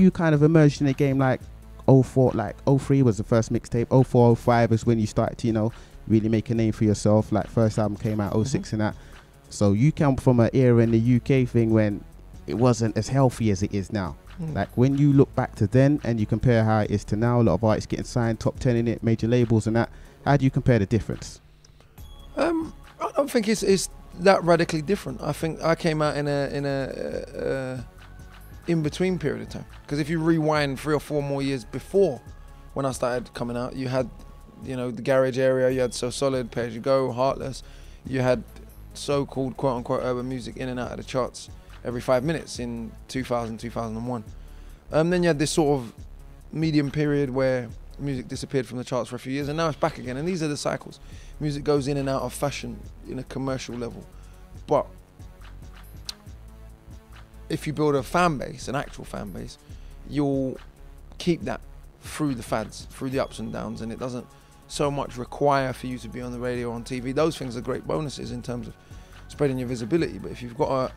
you kind of emerged in the game like 04, like 03 was the first mixtape, 04, 05 is when you started to, you know, really make a name for yourself. Like first album came out 06 and that. So you come from an era in the UK thing when it wasn't as healthy as it is now. Like when you look back to then and you compare how it is to now, a lot of artists getting signed, top 10 in it, major labels and that, how do you compare the difference? I don't think it's that radically different. I think I came out in a in-between period of time. Because if you rewind 3 or 4 more years before when I started coming out, you had, you know, the garage area, you had So Solid, Pay As You Go, Heartless, you had so-called quote-unquote urban music in and out of the charts every 5 minutes in 2000, 2001. Then you had this sort of medium period where music disappeared from the charts for a few years, and now it's back again. And these are the cycles. Music goes in and out of fashion in a commercial level. But if you build a fan base, an actual fan base, you'll keep that through the fads, through the ups and downs, and it doesn't so much require for you to be on the radio or on TV. Those things are great bonuses in terms of spreading your visibility. But if you've got a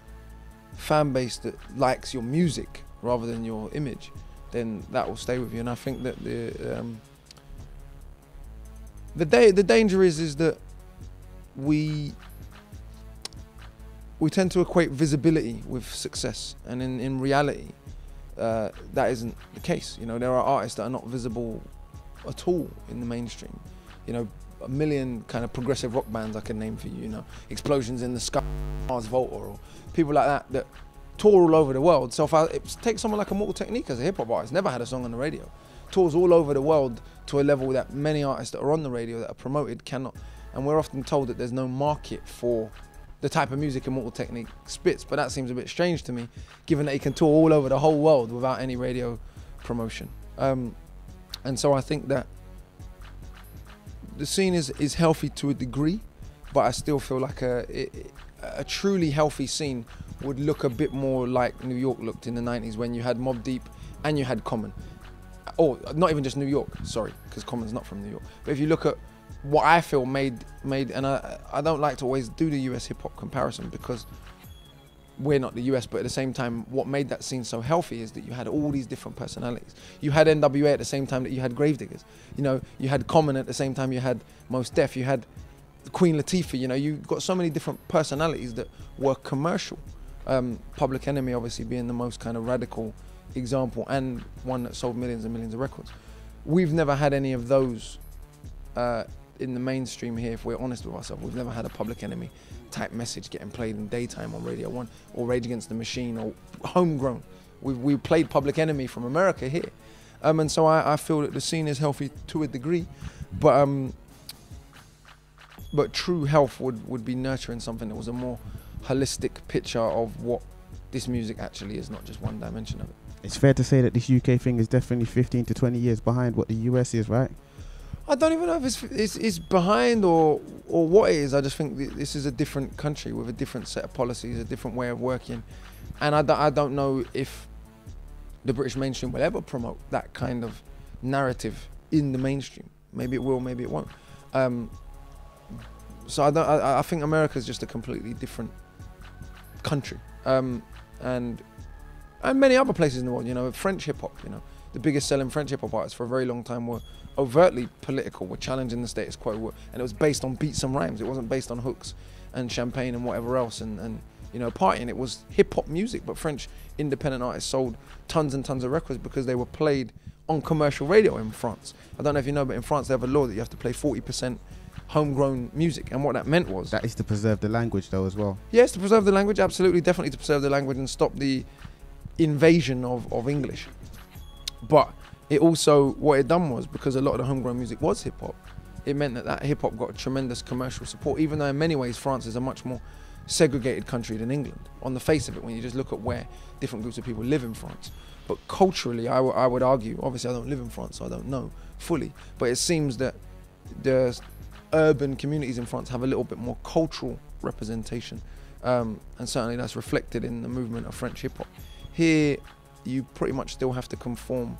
fan base that likes your music rather than your image, then that will stay with you. And I think that the danger is that we tend to equate visibility with success, and in reality that isn't the case. You know, there are artists that are not visible at all in the mainstream. You know, a million kind of progressive rock bands I can name for you, you know, Explosions in the Sky, Mars Volta, or people like that tour all over the world. So if I take someone like Immortal Technique as a hip hop artist, never had a song on the radio, tours all over the world to a level that many artists that are on the radio that are promoted cannot. And we're often told that there's no market for the type of music Immortal Technique spits, but that seems a bit strange to me, given that he can tour all over the whole world without any radio promotion. And so I think that the scene is healthy to a degree, but I still feel like a truly healthy scene would look a bit more like New York looked in the 90s, when you had Mobb Deep and you had Common. Or not even just New York, sorry, because Common's not from New York. But if you look at what I feel made, and I don't like to always do the US hip hop comparison because we're not the US, but at the same time, what made that scene so healthy is that you had all these different personalities. You had NWA at the same time that you had Gravediggers. You know, you had Common at the same time you had Mos Def. You had Queen Latifah. You know, you got so many different personalities that were commercial. Public Enemy obviously being the most kind of radical example, and one that sold millions and millions of records. We've never had any of those in the mainstream here, if we're honest with ourselves. We've never had a Public Enemy type message getting played in daytime on Radio 1, or Rage Against the Machine, or homegrown. We played Public Enemy from America here. And so I feel that the scene is healthy to a degree, but true health would be nurturing something that was a more holistic picture of what this music actually is, not just one dimension of it. It's fair to say that this UK thing is definitely 15 to 20 years behind what the US is, right? I don't even know if it's behind or what it is. I just think this is a different country with a different set of policies, a different way of working. And I don't know if the British mainstream will ever promote that kind of narrative in the mainstream. Maybe it will, maybe it won't. So I think America is just a completely different country. And many other places in the world, you know, French hip hop, you know, the biggest selling French hip hop artists for a very long time were overtly political, were challenging the status quo, and it was based on beats and rhymes. It wasn't based on hooks and champagne and whatever else and you know, partying. It was hip hop music, but French independent artists sold tons and tons of records because they were played on commercial radio in France. I don't know if you know, but in France they have a law that you have to play 40% homegrown music, and what that meant was... That is to preserve the language though as well. Yes, to preserve the language, absolutely, definitely to preserve the language and stop the invasion of English. But it also, what it done was, because a lot of the homegrown music was hip hop, it meant that hip hop got tremendous commercial support, even though in many ways France is a much more segregated country than England, on the face of it, when you just look at where different groups of people live in France. But culturally, I would argue, obviously I don't live in France, so I don't know fully, but it seems that the urban communities in France have a little bit more cultural representation, and certainly that's reflected in the movement of French hip hop. Here, you pretty much still have to conform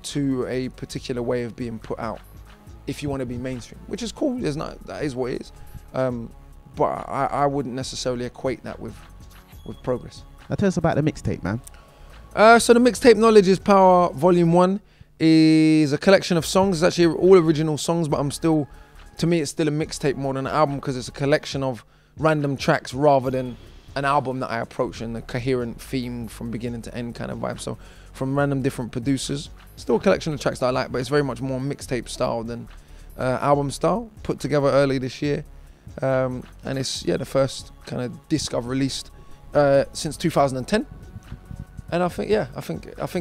to a particular way of being put out if you want to be mainstream, which is cool. That is what it is. But I wouldn't necessarily equate that with progress. Now tell us about the mixtape, man. So the mixtape Knowledge is Power Volume 1 is a collection of songs. It's actually all original songs, but to me it's still a mixtape more than an album, because it's a collection of random tracks rather than an album that I approach in a coherent theme from beginning to end kind of vibe. So from random different producers, still a collection of tracks that I like, but it's very much more mixtape style than album style, put together early this year. And it's the first kind of disc I've released since 2010. And I think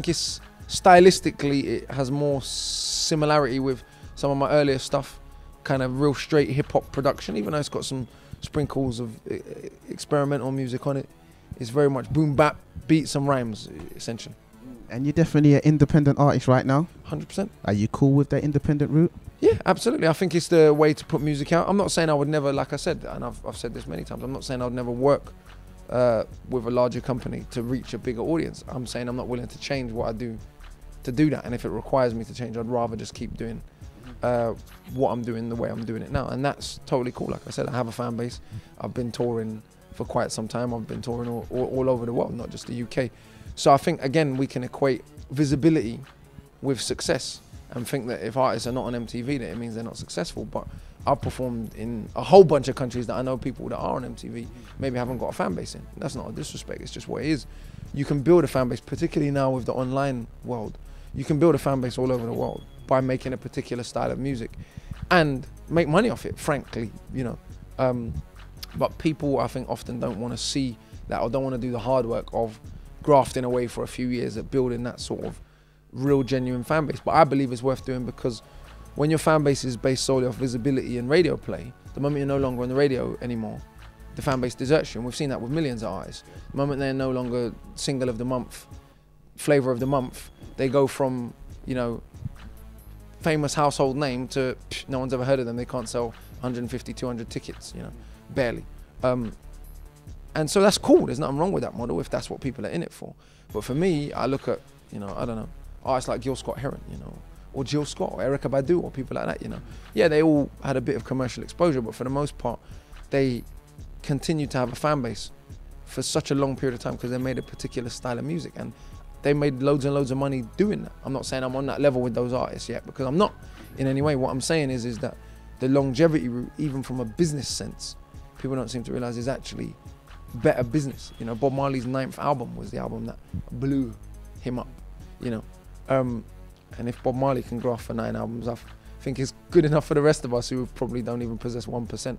it's stylistically it has more similarity with some of my earlier stuff, kind of real straight hip hop production, even though it's got some sprinkles of experimental music on it. It's very much boom bap, beats and rhymes essentially. And you're definitely an independent artist right now. 100%. Are you cool with that independent route? Yeah, absolutely. I think it's the way to put music out. I'm not saying I would never, like I said, and I've said this many times, I'm not saying I would never work with a larger company to reach a bigger audience. I'm saying I'm not willing to change what I do to do that. And if it requires me to change, I'd rather just keep doing what I'm doing the way I'm doing it now. And that's totally cool. Like I said, I have a fan base. I've been touring for quite some time. I've been touring all over the world, not just the UK. So I think, again, we can equate visibility with success and think that if artists are not on MTV, that it means they're not successful. But I've performed in a whole bunch of countries that I know people that are on MTV maybe haven't got a fan base in. That's not a disrespect, it's just what it is. You can build a fan base, particularly now with the online world. You can build a fan base all over the world by making a particular style of music and make money off it, frankly, you know. But people, I think, often don't want to see that, or don't want to do the hard work of grafting away for a few years at building that sort of real genuine fan base. But I believe it's worth doing, because when your fan base is based solely off visibility and radio play, the moment you're no longer on the radio anymore, the fan base deserts you. And we've seen that with millions of artists. The moment they're no longer single of the month, flavor of the month, they go from, you know, famous household name to no one's ever heard of them. They can't sell 150, 200 tickets, you know, barely. And so that's cool. There's nothing wrong with that model if that's what people are in it for. But for me, I look at, you know, I don't know, artists like Gil Scott-Heron, you know, or Jill Scott, or Erykah Badu, or people like that, you know. Yeah, they all had a bit of commercial exposure, but for the most part, they continue to have a fan base for such a long period of time because they made a particular style of music, and they made loads and loads of money doing that. I'm not saying I'm on that level with those artists yet, because I'm not in any way. What I'm saying is that the longevity route, even from a business sense, people don't seem to realize is actually better business. You know, Bob Marley's 9th album was the album that blew him up, you know. And if Bob Marley can graft for 9 albums, I think it's good enough for the rest of us who probably don't even possess 1%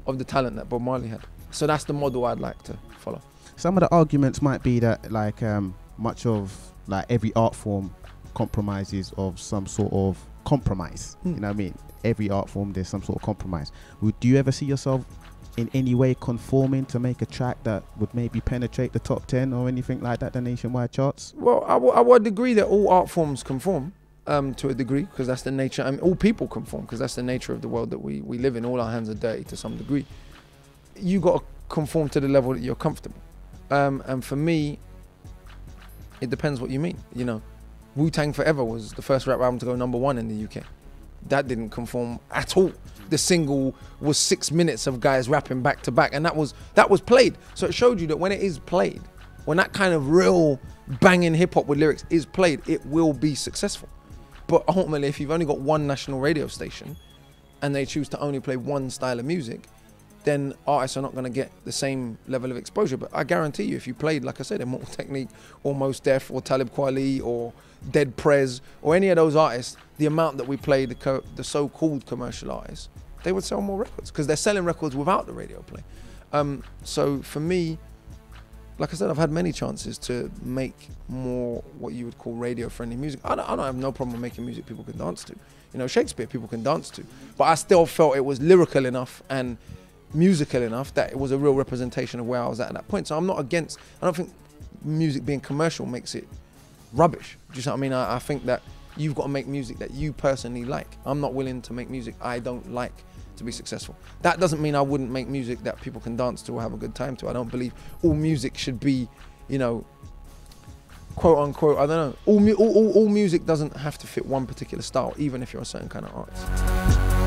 of the talent that Bob Marley had. So that's the model I'd like to follow. Some of the arguments might be that, like, much of, like, every art form compromises of some sort of compromise. You know what I mean? Every art form, there's some sort of compromise. Do you ever see yourself in any way conforming to make a track that would maybe penetrate the top 10 or anything like that, the nationwide charts? Well, I would agree that all art forms conform to a degree, because that's the nature. I mean, all people conform because that's the nature of the world that we live in. All our hands are dirty to some degree. You got to conform to the level that you're comfortable. And for me, it depends what you mean. You know, Wu-Tang Forever was the first rap album to go #1 in the UK. That didn't conform at all. The single was 6 minutes of guys rapping back to back, and that was played. So it showed you that when it is played, when that kind of real banging hip hop with lyrics is played, it will be successful. But ultimately, if you've only got one national radio station and they choose to only play one style of music, then artists are not going to get the same level of exposure. But I guarantee you, if you played, like I said, Immortal Technique or Mos Def or Talib Kweli or Dead Prez or any of those artists, the amount that we play the so-called commercial artists, they would sell more records because they're selling records without the radio play. So for me, like I said, I've had many chances to make more what you would call radio-friendly music. I don't have no problem making music people can dance to. You know, Shakespeare people can dance to. But I still felt it was lyrical enough and musical enough that it was a real representation of where I was at that point. So I'm not against, I don't think music being commercial makes it rubbish. Do you know what I mean? I think that you've got to make music that you personally like. I'm not willing to make music I don't like to be successful. That doesn't mean I wouldn't make music that people can dance to or have a good time to. I don't believe all music should be, you know, quote unquote, I don't know, all music doesn't have to fit one particular style, even if you're a certain kind of artist.